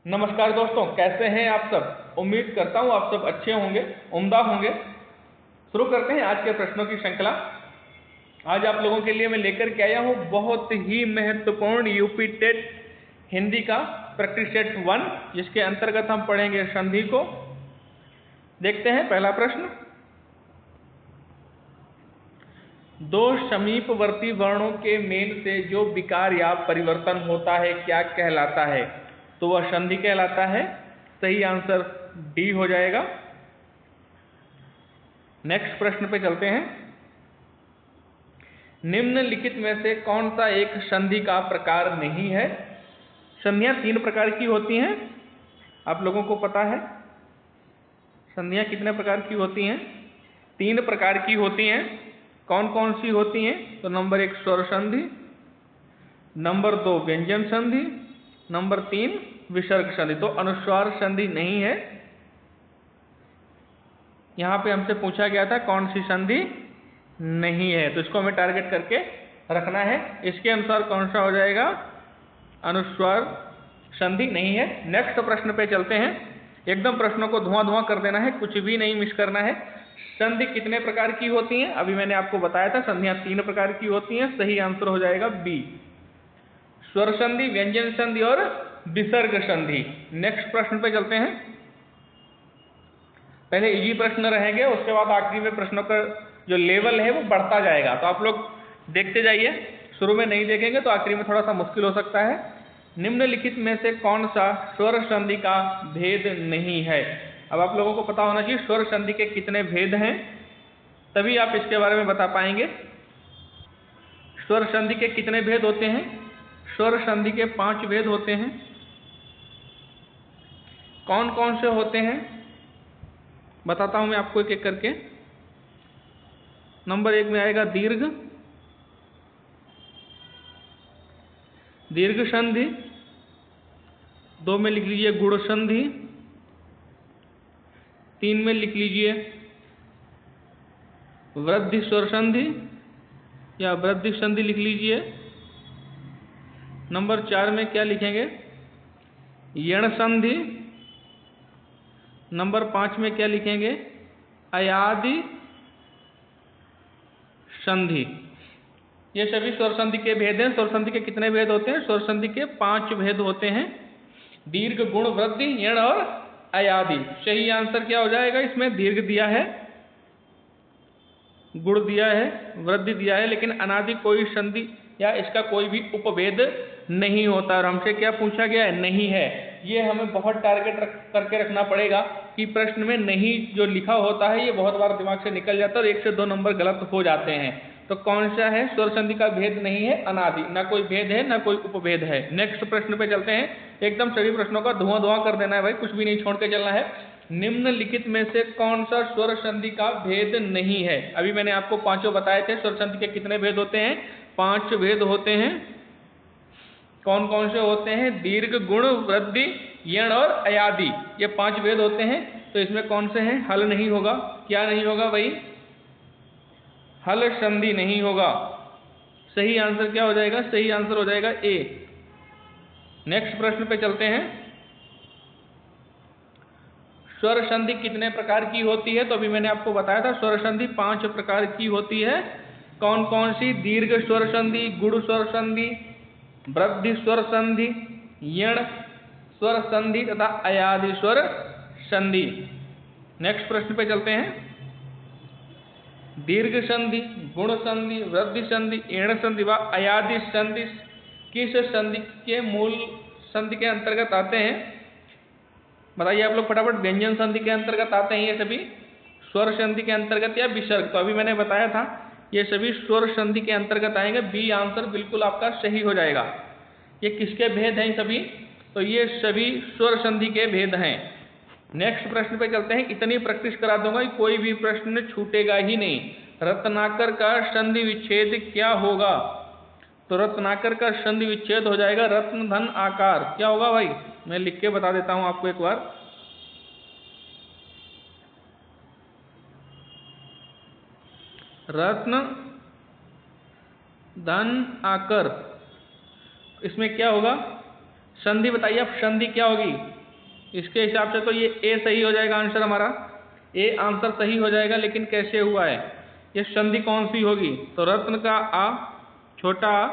नमस्कार दोस्तों, कैसे हैं आप सब। उम्मीद करता हूं आप सब अच्छे होंगे, उम्दा होंगे। शुरू करते हैं आज के प्रश्नों की श्रृंखला। आज आप लोगों के लिए मैं लेकर के आया हूं बहुत ही महत्वपूर्ण यूपी टेट हिंदी का प्रैक्टिस सेट 1, जिसके अंतर्गत हम पढ़ेंगे संधि को। देखते हैं पहला प्रश्न। दो समीपवर्ती वर्णों के मेल से जो विकार या परिवर्तन होता है क्या कहलाता है? तो वह संधि कहलाता है। सही आंसर डी हो जाएगा। नेक्स्ट प्रश्न पे चलते हैं। निम्नलिखित में से कौन सा एक संधि का प्रकार नहीं है? संधियां 3 प्रकार की होती हैं, आप लोगों को पता है। संधियां कितने प्रकार की होती हैं? 3 प्रकार की होती हैं। कौन कौन सी होती हैं? तो नंबर 1 स्वर संधि, नंबर 2 व्यंजन संधि, नंबर 3 विसर्ग संधि। तो अनुस्वार संधि नहीं है। यहां पे हमसे पूछा गया था कौन सी संधि नहीं है, तो इसको हमें टारगेट करके रखना है। इसके अनुसार कौन सा हो जाएगा? अनुस्वार संधि नहीं है। नेक्स्ट प्रश्न पे चलते हैं। एकदम प्रश्नों को धुआं धुआं कर देना है, कुछ भी नहीं मिस करना है। संधि कितने प्रकार की होती हैं? अभी मैंने आपको बताया था संधियां 3 प्रकार की होती हैं। सही आंसर हो जाएगा बी, स्वर संधि, व्यंजन संधि और विसर्ग संधि। नेक्स्ट प्रश्न पे चलते हैं। पहले इजी प्रश्न रहेंगे, उसके बाद आखिरी में प्रश्नों का जो लेवल है वो बढ़ता जाएगा। तो आप लोग देखते जाइए, शुरू में नहीं देखेंगे तो आखिरी में थोड़ा सा मुश्किल हो सकता है। निम्नलिखित में से कौन सा स्वर संधि का भेद नहीं है? अब आप लोगों को पता होना चाहिए स्वर संधि के कितने भेद हैं, तभी आप इसके बारे में बता पाएंगे। स्वर संधि के कितने भेद होते हैं? स्वर संधि के 5 भेद होते हैं। कौन कौन से होते हैं बताता हूं मैं आपको एक एक करके। नंबर 1 में आएगा दीर्घ, दीर्घ संधि। 2 में लिख लीजिए गुण संधि। 3 में लिख लीजिए वृद्धि स्वर संधि या वृद्धि संधि लिख लीजिए। नंबर 4 में क्या लिखेंगे? यण संधि। नंबर 5 में क्या लिखेंगे? अयादि संधि। ये सभी स्वर संधि के भेद हैं। स्वर संधि के कितने भेद होते हैं? स्वर संधि के 5 भेद होते हैं। दीर्घ, गुण, वृद्धि, यण और अयादि। सही आंसर क्या हो जाएगा? इसमें दीर्घ दिया है, गुण दिया है, वृद्धि दिया है, लेकिन अनादि कोई संधि या इसका कोई भी उपभेद नहीं होता। और हमसे क्या पूछा गया है? नहीं है। ये हमें बहुत टारगेट करके रखना पड़ेगा कि प्रश्न में नहीं जो लिखा होता है ये बहुत बार दिमाग से निकल जाता है और 1 से 2 नंबर गलत हो जाते हैं। तो कौन सा है? स्वर संधि का भेद नहीं है, अनादि, ना कोई भेद है ना कोई उपभेद है। नेक्स्ट प्रश्न पे चलते हैं। एकदम सभी प्रश्नों का धुआं धुआं कर देना है भाई, कुछ भी नहीं छोड़ के चलना है। निम्नलिखित में से कौन सा स्वर संधि का भेद नहीं है? अभी मैंने आपको 5 बताए थे। स्वर संधि के कितने भेद होते हैं? 5 भेद होते हैं। कौन कौन से होते हैं? दीर्घ, गुण, वृद्धि, यण और अयादि। ये 5 भेद होते हैं। तो इसमें कौन से हैं? हल नहीं होगा। क्या नहीं होगा भाई? हल संधि नहीं होगा। सही आंसर क्या हो जाएगा? सही आंसर हो जाएगा ए। नेक्स्ट प्रश्न पे चलते हैं। स्वर संधि कितने प्रकार की होती है? तो अभी मैंने आपको बताया था स्वर संधि 5 प्रकार की होती है। कौन कौन सी? दीर्घ स्वर संधि, गुण स्वर संधि, वृद्धि स्वर संधि, यण स्वर संधि तथा अयादि स्वर संधि। नेक्स्ट प्रश्न पे चलते हैं। दीर्घ संधि, गुण संधि, वृद्धि संधि, यण संधि व अयादि संधि किस संधि के मूल संधि के अंतर्गत आते हैं? बताइए आप लोग फटाफट। व्यंजन संधि के अंतर्गत आते हैं ये सभी, स्वर संधि के अंतर्गत या विसर्ग? तो अभी मैंने बताया था ये सभी स्वर संधि के अंतर्गत आएंगे। बी आंसर बिल्कुल आपका सही हो जाएगा। ये किसके भेद हैं सभी? तो ये सभी स्वर संधि के भेद हैं। नेक्स्ट प्रश्न पे चलते हैं। इतनी प्रैक्टिस करा दूंगा कि कोई भी प्रश्न छूटेगा ही नहीं। रत्नाकर का संधि विच्छेद क्या होगा? तो रत्नाकर का संधि विच्छेद हो जाएगा रत्न धन आकार। क्या होगा भाई? मैं लिख के बता देता हूं आपको एक बार। रत्न धन आकर, इसमें क्या होगा? संधि बताइए आप, संधि क्या होगी? इसके हिसाब से तो ये ए सही हो जाएगा आंसर हमारा, ए आंसर सही हो जाएगा, लेकिन कैसे हुआ है? ये संधि कौन सी होगी? तो रत्न का आ, छोटा आ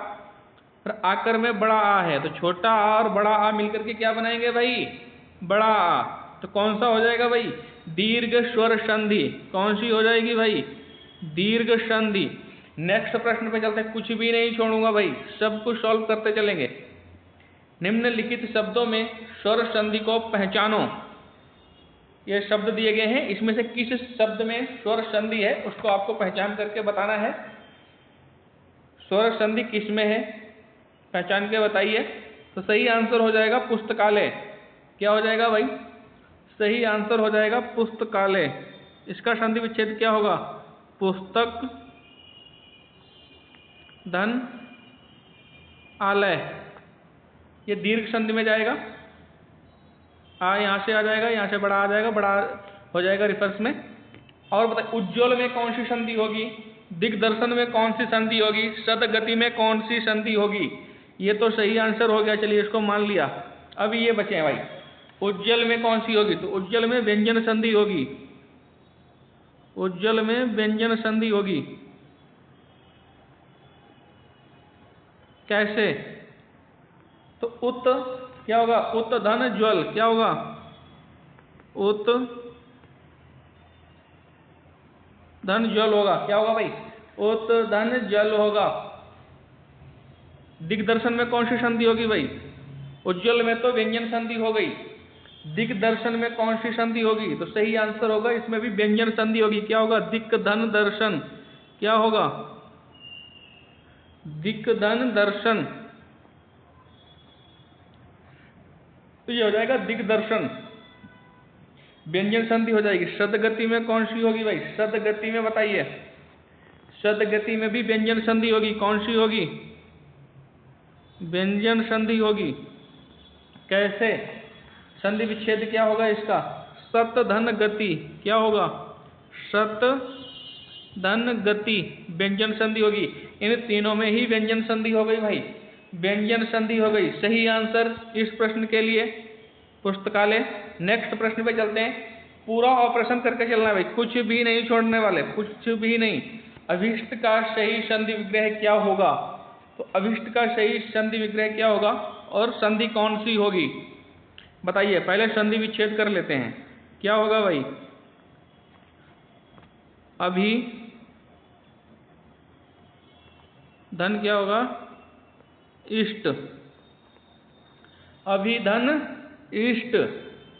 और आकर में बड़ा आ है, तो छोटा आ और बड़ा आ मिलकर के क्या बनाएंगे भाई? बड़ा आ। तो कौन सा हो जाएगा भाई? दीर्घ स्वर संधि। कौन सी हो जाएगी भाई? दीर्घ संधि। नेक्स्ट प्रश्न पे चलते हैं, कुछ भी नहीं छोड़ूंगा भाई, सब कुछ सॉल्व करते चलेंगे। निम्नलिखित शब्दों में स्वर संधि को पहचानो। ये शब्द दिए गए हैं, इसमें से किस शब्द में स्वर संधि है उसको आपको पहचान करके बताना है। स्वर संधि किस में है, पहचान के बताइए। तो सही आंसर हो जाएगा पुस्तकालय। क्या हो जाएगा भाई? सही आंसर हो जाएगा पुस्तकालय। इसका संधि विच्छेद क्या होगा? पुस्तक धन आलय। ये दीर्घ संधि में जाएगा। आ यहाँ से आ जाएगा, यहाँ से बड़ा आ जाएगा, बड़ा हो जाएगा रिवर्स में। और बताइए, उज्ज्वल में कौन सी संधि होगी? दिग्दर्शन में कौन सी संधि होगी? सदगति में कौन सी संधि होगी? ये तो सही आंसर हो गया, चलिए इसको मान लिया। अब ये बचे हैं भाई, उज्ज्वल में कौन सी होगी? तो उज्ज्वल में व्यंजन संधि होगी। उज्ज्वल में व्यंजन संधि होगी। कैसे? तो उत क्या होगा? उत धन ज्वल। क्या होगा? उत धन ज्वल होगा। क्या होगा भाई? उत धन जल होगा। दिग्दर्शन में कौन सी संधि होगी भाई? उज्ज्वल में तो व्यंजन संधि हो गई। दिग्दर्शन में कौन सी संधि होगी? तो सही आंसर होगा इसमें भी व्यंजन संधि होगी। क्या होगा? दिक् धन दर्शन। क्या होगा? दिक् धन दर्शन। तो ये हो जाएगा दिग्दर्शन। व्यंजन संधि हो जाएगी। सदगति में कौन सी होगी भाई? सदगति में बताइए। सदगति में भी व्यंजन संधि होगी। कौन सी होगी? व्यंजन संधि होगी। कैसे? संधि विच्छेद क्या होगा इसका? सत धन गति। क्या होगा? सत धन गति व्यंजन संधि होगी। इन तीनों में ही व्यंजन संधि हो गई भाई, व्यंजन संधि हो गई। सही आंसर इस प्रश्न के लिए पुस्तकालय। नेक्स्ट प्रश्न पे चलते हैं। पूरा ऑपरेशन करके चलना है भाई, कुछ भी नहीं छोड़ने वाले, कुछ भी नहीं। अभिष्ट का सही संधि विग्रह क्या होगा? तो अभिष्ट का सही संधि विग्रह क्या होगा और संधि कौन सी होगी बताइए। पहले संधि विच्छेद कर लेते हैं। क्या होगा भाई? अभी धन क्या होगा? इष्ट। अभी धन इष्ट।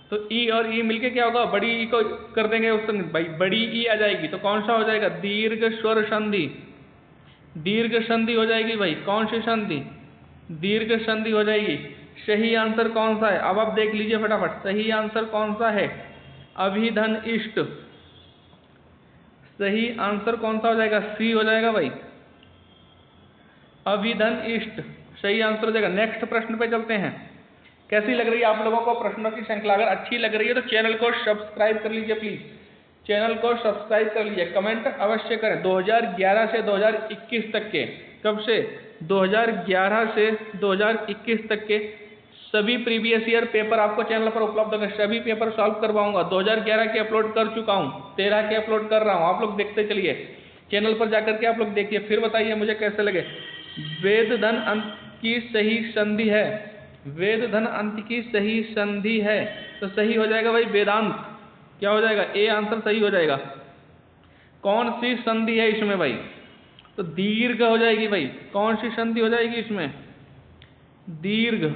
तो ई और ई मिलके क्या होगा? बड़ी ई को कर देंगे उस भाई, बड़ी ई आ जाएगी। तो कौन सा हो जाएगा? दीर्घ स्वर संधि। दीर्घ संधि हो जाएगी भाई। कौन सी संधि? दीर्घ संधि हो जाएगी। सही आंसर कौन सा है? अब आप देख लीजिए फटाफट, सही आंसर कौन सा है? अभिधन इष्ट। सही आंसर कौन सा हो जाएगा? सी हो जाएगा भाई, अभिधन इष्ट सही आंसर हो जाएगा। नेक्स्ट प्रश्न पे चलते हैं। कैसी लग रही है आप लोगों को प्रश्नों की श्रृंखला? अगर अच्छी लग रही है तो चैनल को सब्सक्राइब कर लीजिए प्लीज, चैनल को सब्सक्राइब कर लीजिए। कमेंट अवश्य करें। 2011 से 2021 तक के, कब से? 2011 से 2021 तक के सभी प्रीवियस ईयर पेपर आपको चैनल पर उपलब्ध होंगे। सभी पेपर सॉल्व करवाऊंगा। 2011 के अपलोड कर चुका हूँ, 13 के अपलोड कर रहा हूँ। आप लोग देखते चलिए, चैनल पर जाकर के आप लोग देखिए, फिर बताइए मुझे कैसे लगे। वेद धन अंत की सही संधि है। वेद धन अंत की सही संधि है तो सही हो जाएगा भाई वेदांत। क्या हो जाएगा? ए आंसर सही हो जाएगा। कौन सी संधि है इसमें भाई? तो दीर्घ हो जाएगी भाई। कौन सी संधि हो जाएगी इसमें? दीर्घ।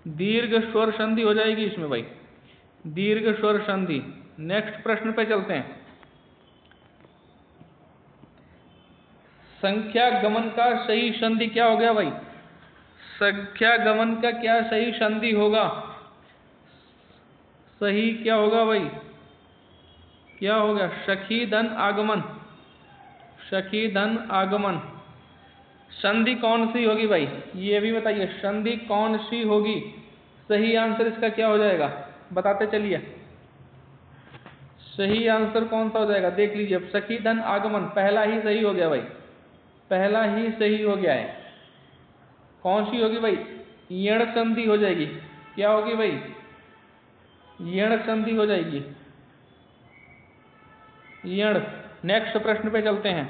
दीर्घ स्वर संधि हो जाएगी इसमें भाई, दीर्घ स्वर संधि। नेक्स्ट प्रश्न पे चलते हैं। संख्या गमन का सही संधि क्या हो गया भाई? संख्या गमन का क्या सही संधि होगा? सही क्या होगा भाई? क्या हो गया? सखी धन आगमन। सखी धन आगमन। संधि कौन सी होगी भाई? ये भी बताइए, संधि कौन सी होगी? सही आंसर इसका क्या हो जाएगा बताते चलिए। सही आंसर कौन सा हो जाएगा देख लीजिए। अब सखी धन आगमन पहला ही सही हो गया भाई, पहला ही सही हो गया है। कौन सी होगी भाई? यण संधि हो जाएगी। क्या होगी भाई? यण संधि हो जाएगी, यण। नेक्स्ट प्रश्न पे चलते हैं।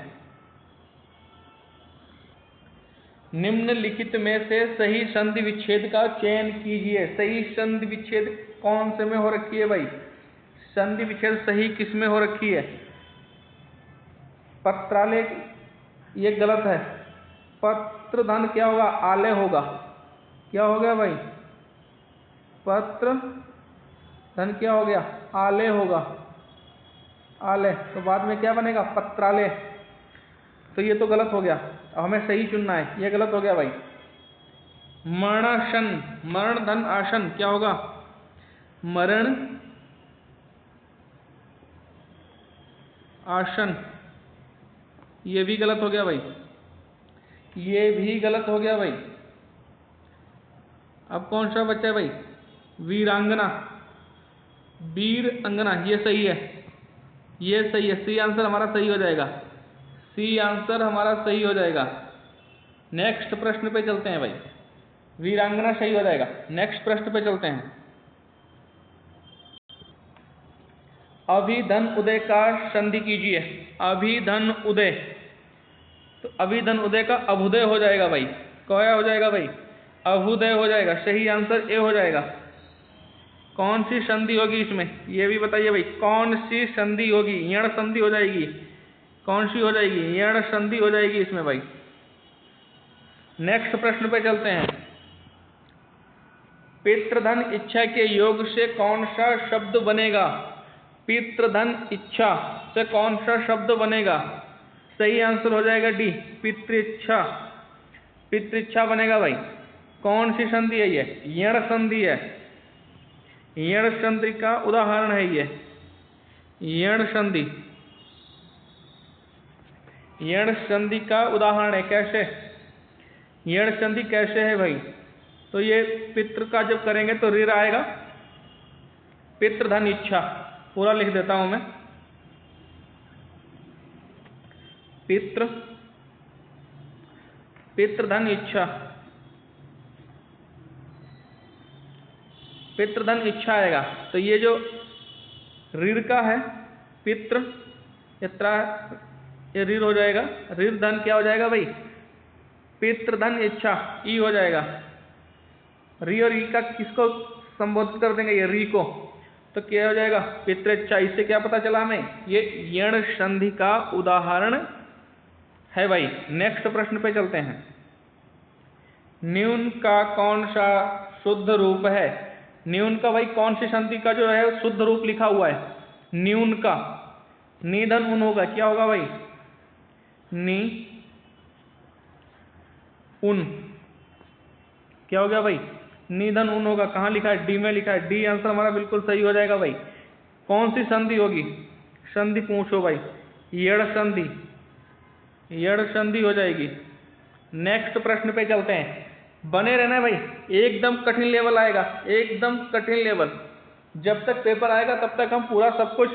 निम्नलिखित में से सही संधि विच्छेद का चयन कीजिए। सही संधि विच्छेद कौन से में हो रखी है भाई? संधि विच्छेद सही किस में हो रखी है? पत्रालय, ये गलत है। पत्र धन क्या होगा? आलय होगा। क्या हो गया भाई? पत्र धन क्या हो गया? आलय होगा, आलय। तो बाद में क्या बनेगा? पत्रालय। तो ये तो गलत हो गया, अब हमें सही चुनना है। ये गलत हो गया भाई। मरणासन, मरण धन आसन क्या होगा? मरण आसन, ये भी गलत हो गया भाई, ये भी गलत हो गया भाई। अब कौन सा बच्चा है भाई? वीरांगना, वीर अंगना, ये सही है, ये सही है। सी आंसर हमारा सही हो जाएगा, सी आंसर हमारा सही हो जाएगा। नेक्स्ट प्रश्न पे चलते हैं भाई। वीरांगना सही हो जाएगा। नेक्स्ट प्रश्न पे चलते हैं। अभिधन उदय का संधि कीजिए। अभिधन उदय, तो अभिधन उदय का अभुदय हो जाएगा भाई। क्या हो जाएगा भाई? अभुदय हो जाएगा। सही आंसर ए हो जाएगा। कौन सी संधि होगी इसमें? ये भी बताइए भाई, कौन सी संधि होगी? यण संधि हो जाएगी। कौन सी हो जाएगी? यण संधि हो जाएगी इसमें भाई। नेक्स्ट प्रश्न पे चलते हैं। पितृधन इच्छा के योग से कौन सा शब्द बनेगा? पितृधन इच्छा से कौन सा शब्द बनेगा? सही आंसर हो जाएगा डी, पितृइच्छा। पितृइच्छा बनेगा भाई। कौन सी संधि है ये? यण संधि है। यण संधि का उदाहरण है ये, यण संधि। यण संधि का उदाहरण है। कैसे? यण संधि कैसे है भाई? तो ये पितृ का जब करेंगे तो ऋ आएगा। पितृधन इच्छा, पूरा लिख देता हूं मैं। पितृ, पितृधन इच्छा, पितृधन इच्छा आएगा। तो ये जो ऋण का है, पितृ इत्रा, ये ऋण हो जाएगा। ऋण धन क्या हो जाएगा भाई? पितृधन इच्छा, ई हो जाएगा। री और ई का किसको संबोधित कर देंगे? ये री को। तो क्या हो जाएगा? पितृइच्छा। इससे क्या पता चला हमें? ये यण संधि का उदाहरण है भाई। नेक्स्ट प्रश्न पे चलते हैं। न्यून का कौन सा शुद्ध रूप है? न्यून का भाई कौन सी संधि का जो है शुद्ध रूप लिखा हुआ है? न्यून का निधन उन होगा। क्या होगा भाई? नी उन। क्या हो गया भाई? निधन उन होगा। कहाँ लिखा है? डी में लिखा है। डी आंसर हमारा बिल्कुल सही हो जाएगा भाई। कौन सी संधि होगी? संधि पूछो भाई। यण संधि, यण संधि हो जाएगी। नेक्स्ट प्रश्न पे चलते हैं। बने रहना भाई, एकदम कठिन लेवल आएगा, एकदम कठिन लेवल। जब तक पेपर आएगा तब तक हम पूरा सब कुछ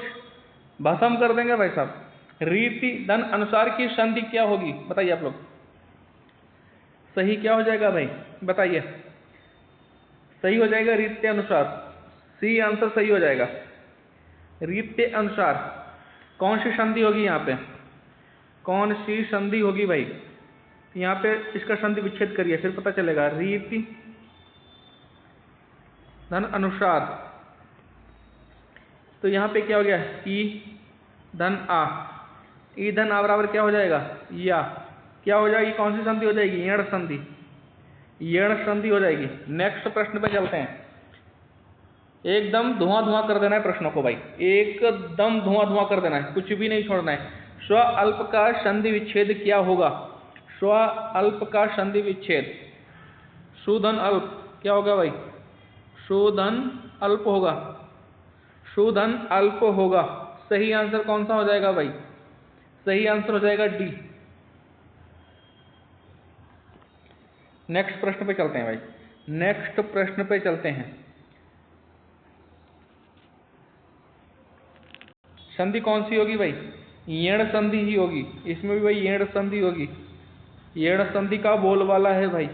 भस्म कर देंगे भाई साहब। रीति धन अनुसार की संधि क्या होगी? बताइए आप लोग। सही क्या हो जाएगा भाई? बताइए। सही हो जाएगा रीत्य अनुसार। सी आंसर सही हो जाएगा। रीत्य अनुसार कौन सी संधि होगी यहाँ पे? कौन सी संधि होगी भाई? यहाँ पे इसका संधि विच्छेद करिए, फिर पता चलेगा। रीति धन अनुसार, तो यहाँ पे क्या हो गया? ई धन आ, ई धन आ बराबर क्या हो जाएगा? या। क्या हो जाएगी? कौन सी संधि हो जाएगी? यण संधि, यण संधि हो जाएगी। नेक्स्ट प्रश्न पे चलते हैं। एकदम धुआं धुआं कर देना है प्रश्नों को भाई, एकदम धुआं धुआं कर देना है, कुछ भी नहीं छोड़ना है। स्व अल्प का संधि विच्छेद क्या होगा? स्व अल्प का संधि विच्छेद, सुधन अल्प क्या होगा भाई? सुधन अल्प होगा, सुधन अल्प होगा। सही आंसर कौन सा हो जाएगा भाई? सही आंसर हो जाएगा डी। नेक्स्ट प्रश्न पे चलते हैं भाई। नेक्स्ट प्रश्न पे चलते हैं। संधि कौन सी होगी भाई? यण संधि ही होगी। इसमें भी भाई यण संधि होगी। यण संधि का बोलबाला है भाई।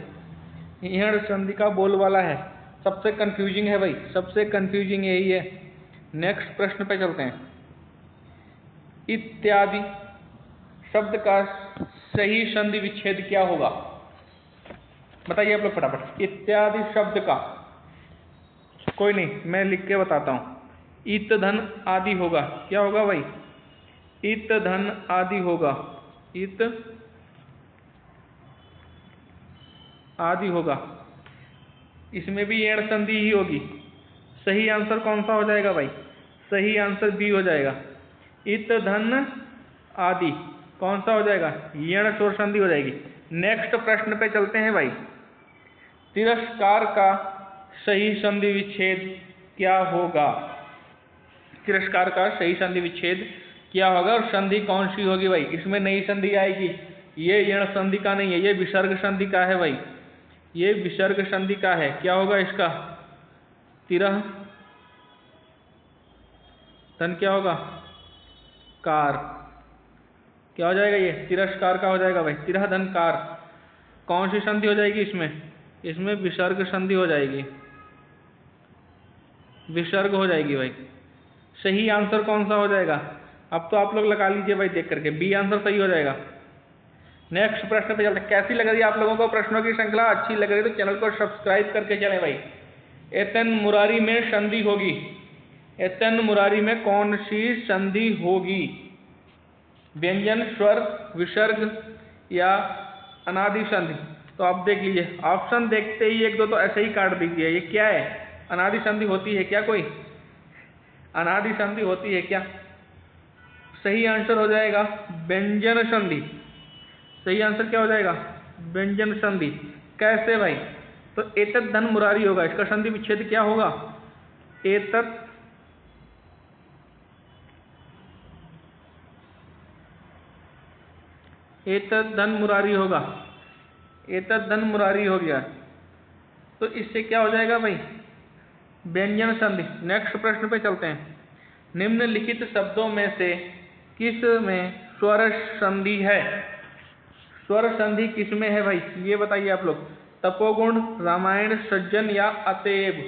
यण संधि का बोलबाला है, सबसे कंफ्यूजिंग है भाई, सबसे कंफ्यूजिंग यही है। नेक्स्ट प्रश्न पे चलते हैं। इत्यादि शब्द का सही संधि विच्छेद क्या होगा? बताइए आप लोग फटाफट। इत्यादि शब्द का, कोई नहीं मैं लिख के बताता हूं। इत धन आदि होगा, क्या होगा भाई? इत धन आदि होगा, इत आदि होगा। इसमें भी एण संधि ही होगी। सही आंसर कौन सा हो जाएगा भाई? सही आंसर बी हो जाएगा। इत धन आदि कौन सा हो जाएगा? यण शोर संधि हो जाएगी। नेक्स्ट प्रश्न पे चलते हैं भाई। तिरस्कार का सही संधि विच्छेद क्या होगा? तिरस्कार का सही संधि विच्छेद क्या होगा और संधि कौन सी होगी भाई? इसमें नई संधि आएगी, ये यण संधि का नहीं है, ये विसर्ग संधि का है भाई, ये विसर्ग संधि का है। क्या होगा इसका? तिरह धन क्या होगा? कार। क्या हो जाएगा? ये तिरस्कार का हो जाएगा भाई, तिरह धन कार। कौन सी संधि हो जाएगी इसमें? इसमें विसर्ग संधि हो जाएगी, विसर्ग हो जाएगी भाई। सही आंसर कौन सा हो जाएगा? अब तो आप लोग लगा लीजिए भाई देख करके, बी आंसर सही हो जाएगा। नेक्स्ट प्रश्न पे चलते हैं। कैसी लग रही है आप लोगों को प्रश्नों की श्रृंखला? अच्छी लग रही है तो चैनल को सब्सक्राइब करके चले भाई। एतन मुरारी में संधि होगी, एतन मुरारी में कौन सी संधि होगी? व्यंजन, स्वर, विसर्ग या अनादि संधि? तो आप देख लीजिए, ऑप्शन देखते ही एक दो तो ऐसे ही काट दीजिए। ये क्या है? अनादि संधि होती है क्या? कोई अनादि संधि होती है क्या? सही आंसर हो जाएगा व्यंजन संधि। सही आंसर क्या हो जाएगा? व्यंजन संधि। कैसे भाई? तो एतत् धन मुरारी होगा, इसका संधि विच्छेद क्या होगा? एतत् एतत् धन मुरारी होगा, एतत् धन मुरारी हो गया, तो इससे क्या हो जाएगा भाई? व्यंजन संधि। नेक्स्ट प्रश्न पे चलते हैं। निम्नलिखित शब्दों में से किस में स्वर संधि है? स्वर संधि किस में है भाई? ये बताइए आप लोग। तपोगुण, रामायण, सज्जन या अतएव?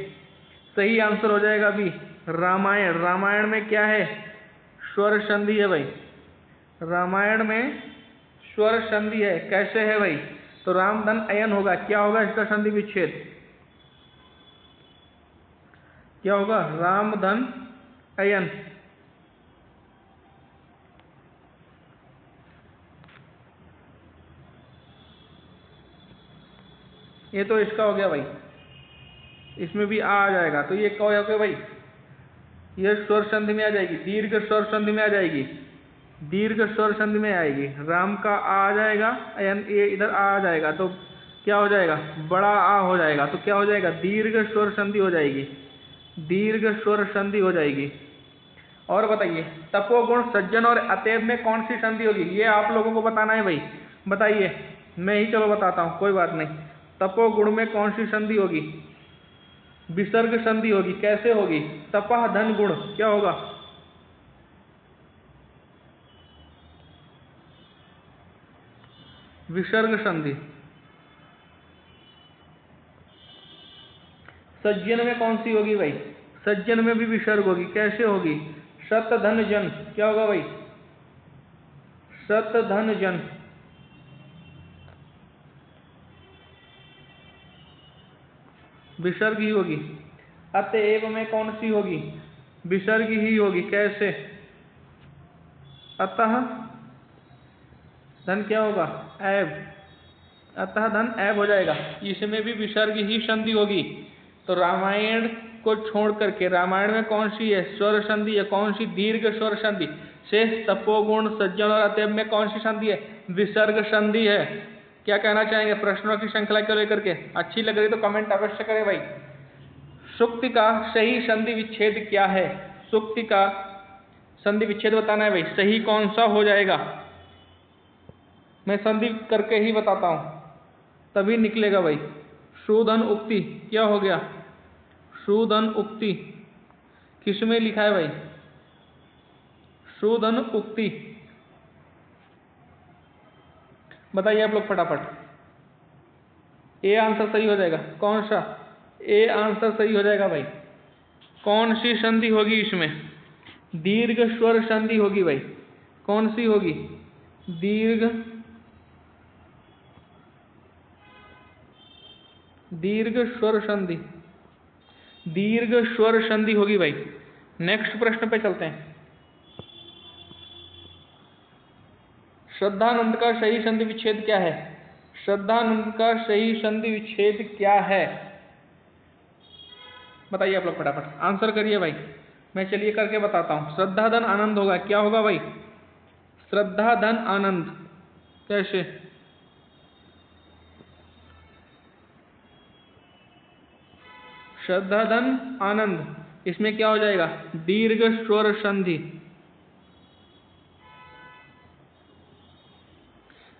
सही आंसर हो जाएगा भी रामायण। रामायण में क्या है? स्वर संधि है भाई, रामायण में स्वर संधि है। कैसे है भाई? तो राम धन अयन होगा। क्या होगा इसका संधि विच्छेद? क्या होगा? राम धन अयन। ये तो इसका हो गया भाई, इसमें भी आ जाएगा, तो ये क्या हो गया भाई? ये स्वर संधि में आ जाएगी, दीर्घ स्वर संधि में आ जाएगी, दीर्घ स्वर संधि में आएगी। राम का आ जाएगा, अयन ये इधर आ जाएगा, तो क्या हो जाएगा? बड़ा आ हो जाएगा। तो क्या हो जाएगा? दीर्घ स्वर संधि हो जाएगी, दीर्घ स्वर संधि हो जाएगी। और बताइए, तपोगुण, सज्जन और अतएव में कौन सी संधि होगी? ये आप लोगों को बताना है भाई। बताइए, मैं ही चलो बताता हूँ, कोई बात नहीं। तपोगुण में कौन सी संधि होगी? विसर्ग संधि होगी। कैसे होगी? तपह धन गुण, क्या होगा? विसर्ग संधि। सज्जन में कौन सी होगी भाई? सज्जन में भी विसर्ग होगी। कैसे होगी? सत धन जन, क्या होगा भाई? सत धन जन। विसर्ग ही होगी। अतएव में कौन सी होगी? विसर्ग ही होगी। कैसे? अतः धन क्या होगा? ऐब। अतः धन ऐब हो जाएगा। इसमें भी विसर्ग ही संधि होगी। तो रामायण को छोड़ करके रामायण में कौन सी है स्वर संधि है? कौन सी? दीर्घ स्वर संधि। शेष तपोगुण, सज्जन और अतएव में कौन सी संधि है? विसर्ग संधि है। क्या कहना चाहेंगे प्रश्नों की श्रृंखला को लेकर के? अच्छी लग रही तो कमेंट अवश्य करें भाई। सुक्ति का सही संधि विच्छेद क्या है? सुक्ति का संधि विच्छेद बताना है भाई। सही कौन सा हो जाएगा? मैं संधि करके ही बताता हूं, तभी निकलेगा भाई। शूधन उक्ति, क्या हो गया? शूधन उक्ति किसमें लिखा है भाई? शूधन उक्ति। बताइए आप लोग फटाफट। ए आंसर सही हो जाएगा। कौन सा? ए आंसर सही हो जाएगा भाई। कौन सी संधि होगी इसमें? दीर्घ स्वर संधि होगी भाई। कौन सी होगी? दीर्घ स्वर संधि। दीर्घ स्वर संधि होगी भाई। नेक्स्ट प्रश्न पे चलते हैं। श्रद्धानंद का सही संधि विच्छेद क्या है? श्रद्धानंद का सही संधि विच्छेद क्या है? बताइए आप लोग फटाफट आंसर करिए भाई। मैं चलिए करके बताता हूँ। श्रद्धा धन आनंद होगा। क्या होगा भाई? श्रद्धा धन आनंद। कैसे? श्रद्धा धन आनंद, इसमें क्या हो जाएगा? दीर्घ स्वर संधि।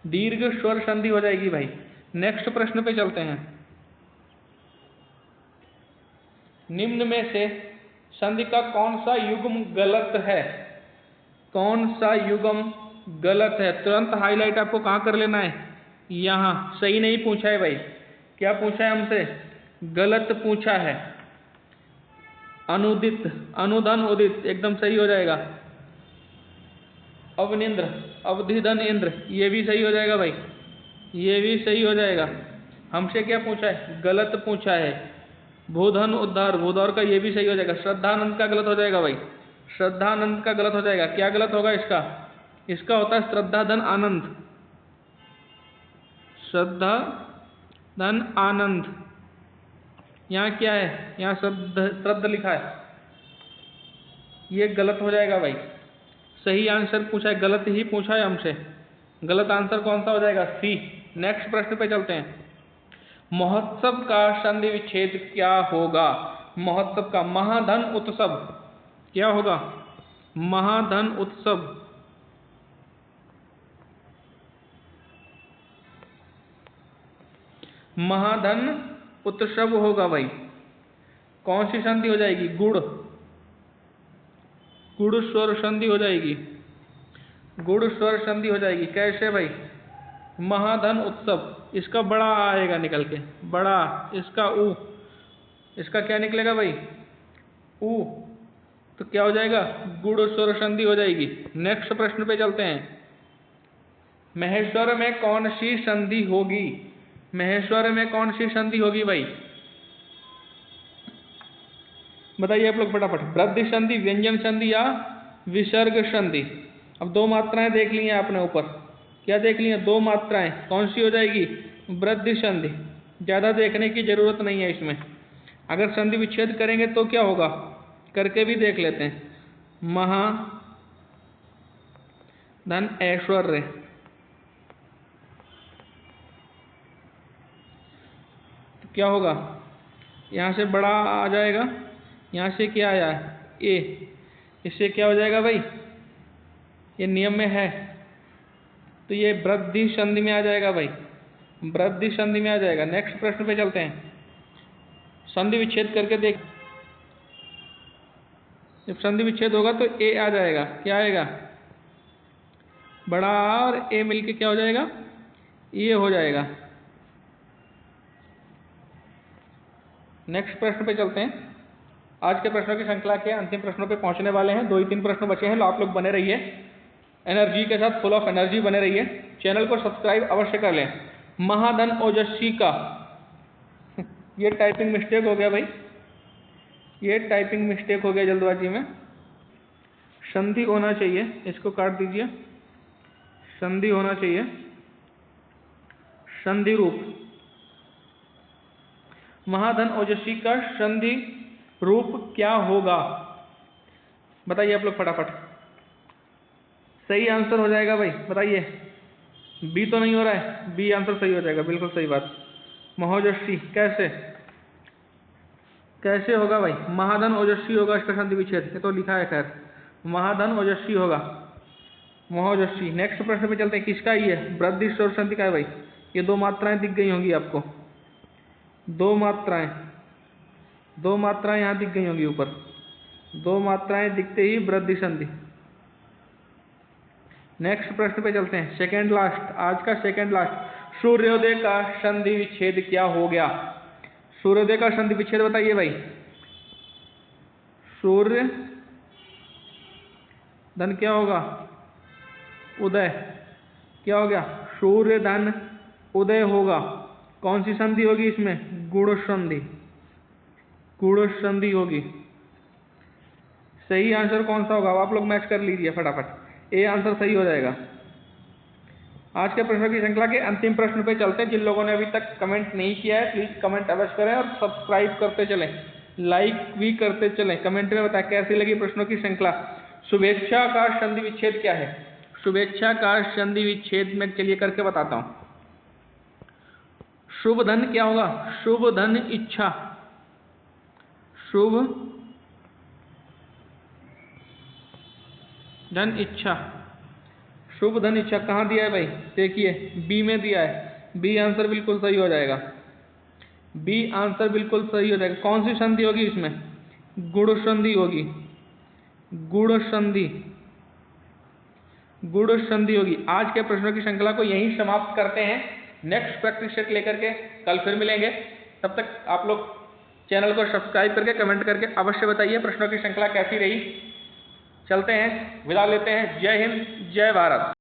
दीर्घ स्वर संधि हो जाएगी भाई। नेक्स्ट प्रश्न पे चलते हैं। निम्न में से संधि का कौन सा युग्म गलत है? कौन सा युग्म गलत है? तुरंत हाईलाइट आपको कहाँ कर लेना है? यहाँ। सही नहीं पूछा है भाई। क्या पूछा है हमसे? गलत पूछा है। अनुदित, अनुधन उदित, एकदम सही हो जाएगा। अवनिंद्र, अवधिधन इंद्र, ये भी सही हो जाएगा भाई। ये भी सही हो जाएगा। हमसे क्या पूछा है? गलत पूछा है। भूधन उद्धार, भूधौर का ये भी सही हो जाएगा। श्रद्धानंद का गलत हो जाएगा भाई। श्रद्धानंद का गलत हो जाएगा। क्या गलत होगा इसका? इसका होता है श्रद्धा धन आनंद। श्रद्धा धन आनंद। यहाँ क्या है? यहाँ श्रद्ध लिखा है। ये गलत हो जाएगा भाई। सही आंसर पूछा है, गलत ही पूछा है हमसे। गलत आंसर कौन सा हो जाएगा? सी। नेक्स्ट प्रश्न पे चलते हैं। महोत्सव का संधि विच्छेद क्या होगा? महोत्सव का महाधन उत्सव क्या होगा? महाधन उत्सव। महाधन उत्सव होगा भाई। कौन सी संधि हो जाएगी? गुड़, गुड़ स्वर संधि हो जाएगी। गुड़ स्वर संधि हो जाएगी। कैसे भाई? महाधन उत्सव, इसका बड़ा आएगा निकल के, बड़ा, इसका ऊ, इसका क्या निकलेगा भाई? ऊ। तो क्या हो जाएगा? गुड़ स्वर संधि हो जाएगी। नेक्स्ट प्रश्न पे चलते हैं। महेश्वर में कौन सी संधि होगी? महेश्वर में कौन सी संधि होगी भाई? बताइए आप लोग फटाफट। वृद्धि संधि, व्यंजन संधि या विसर्ग संधि? अब दो मात्राएं देख ली हैं आपने ऊपर। क्या देख ली हैं? दो मात्राएं। कौन सी हो जाएगी? वृद्धि संधि। ज़्यादा देखने की जरूरत नहीं है इसमें। अगर संधि विच्छेद करेंगे तो क्या होगा, करके भी देख लेते हैं। महा धन ऐश्वर्य, तो क्या होगा? यहाँ से बड़ा आ जाएगा, यहाँ से क्या आया? ए। इससे क्या हो जाएगा भाई? ये नियम में है, तो ये वृद्धि संधि में आ जाएगा भाई। वृद्धि संधि में आ जाएगा। नेक्स्ट प्रश्न पे चलते हैं। संधि विच्छेद करके देख। जब संधि विच्छेद होगा तो ए आ जाएगा। क्या आएगा? बड़ा और ए मिलके क्या हो जाएगा? ये हो जाएगा। नेक्स्ट प्रश्न पे चलते हैं। आज के प्रश्नों की श्रृंखला के अंतिम प्रश्नों पे पहुंचने वाले हैं। 2 ही 3 प्रश्न बचे हैं। आप लोग बने रहिए, एनर्जी के साथ, फुल ऑफ एनर्जी बने रहिए। चैनल को सब्सक्राइब अवश्य कर लें। महाधन ओजस्वी का ये टाइपिंग मिस्टेक हो गया भाई, ये टाइपिंग मिस्टेक हो गया जल्दबाजी में। संधि होना चाहिए, इसको काट दीजिए। संधि होना चाहिए, संधि रूप। महाधन ओजस्वी का संधि रूप क्या होगा? बताइए आप लोग फटाफट। सही आंसर हो जाएगा भाई, बताइए। बी तो नहीं हो रहा है? बी आंसर सही हो जाएगा, बिल्कुल सही बात। महोजस्वी। कैसे? कैसे होगा भाई? महाधन ओजस्वी होगा इसका संधि विच्छेद। ये तो लिखा है, खैर महाधन ओजस्वी होगा, महोजस्वी। नेक्स्ट प्रश्न पे चलते हैं। किसका ये वृद्धि स्वर संधि का है भाई? ये दो मात्राएं दिख गई होंगी आपको, दो मात्राएं, दो मात्राएं यहाँ दिख गई होंगी ऊपर। दो मात्राएं दिखते ही वृद्धि संधि। नेक्स्ट प्रश्न पे चलते हैं। सेकेंड लास्ट, आज का सेकेंड लास्ट। सूर्योदय का संधि विच्छेद क्या हो गया? सूर्योदय का संधि विच्छेद बताइए भाई। सूर्य धन क्या होगा? उदय। क्या हो गया? सूर्य धन उदय होगा। कौन सी संधि होगी इसमें? गुण संधि। गुण संधि होगी। सही आंसर कौन सा होगा? आप लोग मैच कर लीजिए फटाफट, ए आंसर सही हो जाएगा। आज के प्रश्नों की श्रृंखला के अंतिम प्रश्न पे चलते हैं। जिन लोगों ने अभी तक कमेंट नहीं किया है प्लीज कमेंट अवश्य करें और सब्सक्राइब करते चलें, लाइक भी करते चलें। कमेंट में बताएं कैसी लगी प्रश्नों की श्रृंखला। शुभेच्छा का संधि विच्छेद क्या है? शुभेच्छा का संधि विच्छेद में चलिए करके बताता हूं। शुभ धन क्या होगा? शुभ धन इच्छा। शुभ धन इच्छा। शुभ धन इच्छा कहाँ दिया है भाई? देखिए बी में दिया है। बी आंसर बिल्कुल सही हो जाएगा। बी आंसर बिल्कुल सही हो जाएगा। कौन सी संधि होगी इसमें? गुण संधि होगी। गुण संधि। गुण संधि होगी। आज के प्रश्नों की श्रृंखला को यहीं समाप्त करते हैं। नेक्स्ट प्रैक्टिस सेट लेकर के कल फिर मिलेंगे। तब तक आप लोग चैनल को सब्सक्राइब करके कमेंट करके अवश्य बताइए प्रश्नों की श्रृंखला कैसी रही। चलते हैं, विदा लेते हैं। जय हिंद, जय भारत।